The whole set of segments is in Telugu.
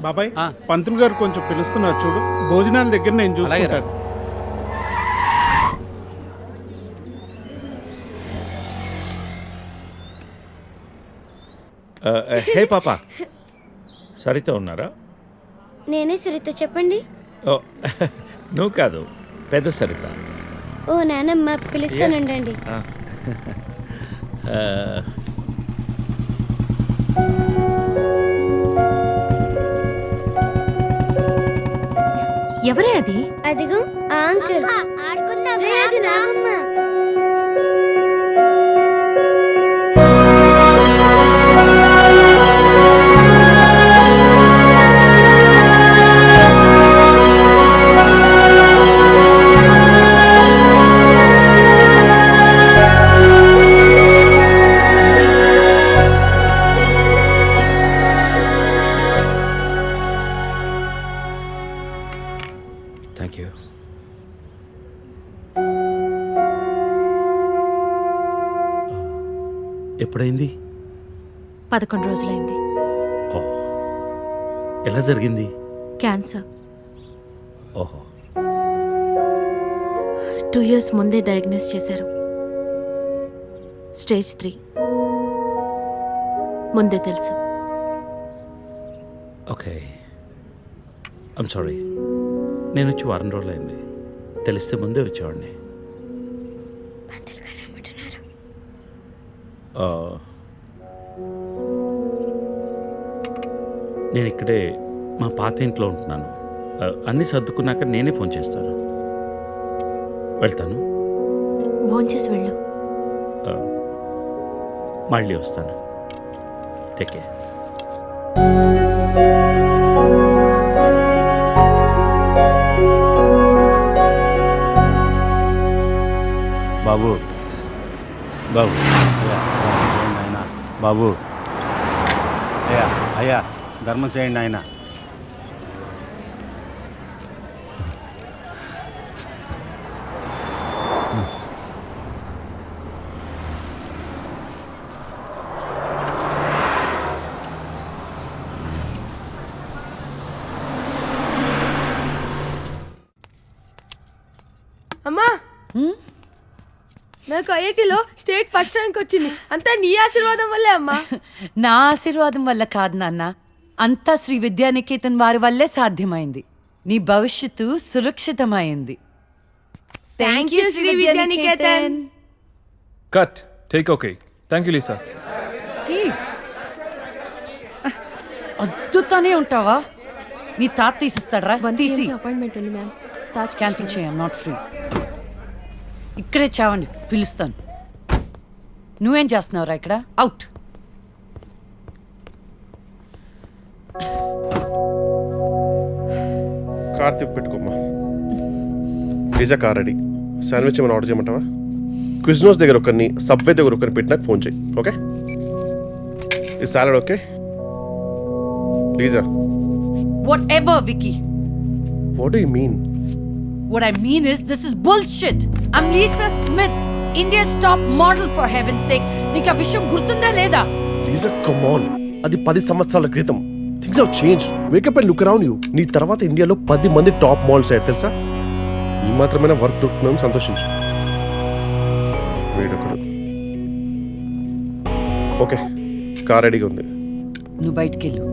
బాబాయ్ పంతులు గారు కొంచెం పిలుస్తున్నారు చూడు. భోజనాల దగ్గర నేను చూసుకుంటాను. హే పాప, సరిత ఉన్నారా? నేనే సరిత, చెప్పండి. ఓ నువ్వు కాదు, పెద్ద సరిత. ఓ నానమ్మ, పిలుస్తానండి. ఎవరే అది? అదిగో ఆ అంకుల్. రే, అది నానమ్మ. Thank you. ఎప్పుడైంది? 11 రోజులైంది. ఓ, ఎలా జరిగింది? క్యాన్సర్. ఓహో. 2 years ముందే డయాగ్నోస్ చేశారు. స్టేజ్ 3. ముందే తెలుసు. Okay, I'm sorry. నేను వచ్చి 1 రోజులైంది. తెలిస్తే ముందే వచ్చేవాడిని. నేను ఇక్కడే మా పాత ఇంట్లో ఉంటున్నాను. అన్నీ సర్దుకున్నాక నేనే ఫోన్ చేస్తాను. వెళ్తాను. భోంచేసి వెళ్ళు. మళ్ళీ వస్తాను. Take care. బాబు బాబు ఆయన బాబు, అయ్యా అయ్యా ధర్మం చేయండి ఆయన. అమ్మా, నాకు ఐఐటీలో స్టేట్ ఫస్ట్ ర్యాంక్ వచ్చింది. అంతా నీ ఆశీర్వాదం వల్లే అమ్మా. నా ఆశీర్వాదం వల్ల కాదు నాన్న, అంతా శ్రీ విద్యానికేతన్ వారి వల్లే సాధ్యమైంది. నీ భవిష్యత్తు సురక్షితమైంది. Thank you Shri Vidyanikethan. Cut. Take okay. Thank you Lisa. అద్దుతానే ఉంటావా? నీ తాత తీసిస్తాడరా? తీసి అపాయింట్మెంట్ ఉంది మ్యామ్. క్యాన్సిల్ చేయం. Not free. ఇక్కడే చావండి, పిలుస్తాను. నువ్వేం చేస్తున్నావురా ఇక్కడ? అవుట్. కార్ తిప్పి పెట్టుకోమ్మా. Pizza car ready. శాండ్విచ్ ఏమైనా ఆర్డర్ చేయమంటావా? క్విజ్నోస్ దగ్గర ఒకరిని, సబ్వే దగ్గర ఒకరిని పెట్టి నాకు ఫోన్ చేయి. ఓకే? ఈ salad okay? లీజా. Whatever, Vicky. What do you mean? What I mean is, this is bullshit. I'm Lisa Smith, India's top model, for heaven's sake. నీకు ఆ విషయం గుర్తుందా లేదా? లీజా, కమ్ ఆన్. అది 10 సంవత్సరాల క్రితం. Things have changed. Wake up and look around you. నీ తర్వాత ఇండియాలో 10 మంది టాప్ మోడల్స్ అయ్యారు తెలుసా? ఈ మాత్రమైనా వర్క్ దొరుకుతుందని సంతోషించు. వీడొకడు. ఓకే, కార్ రెడీగా ఉంది. నువ్వు బయటికెళ్ళు.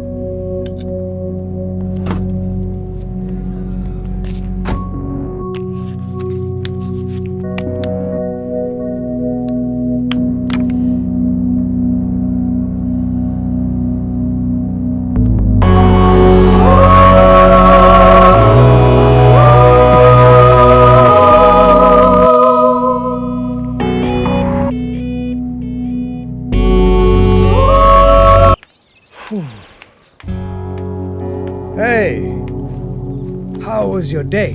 Hey, how was your day?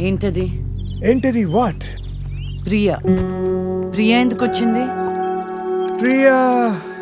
ఏంటది? Entity what? ప్రియా. ప్రియా ఎందుకు వచ్చింది? Priya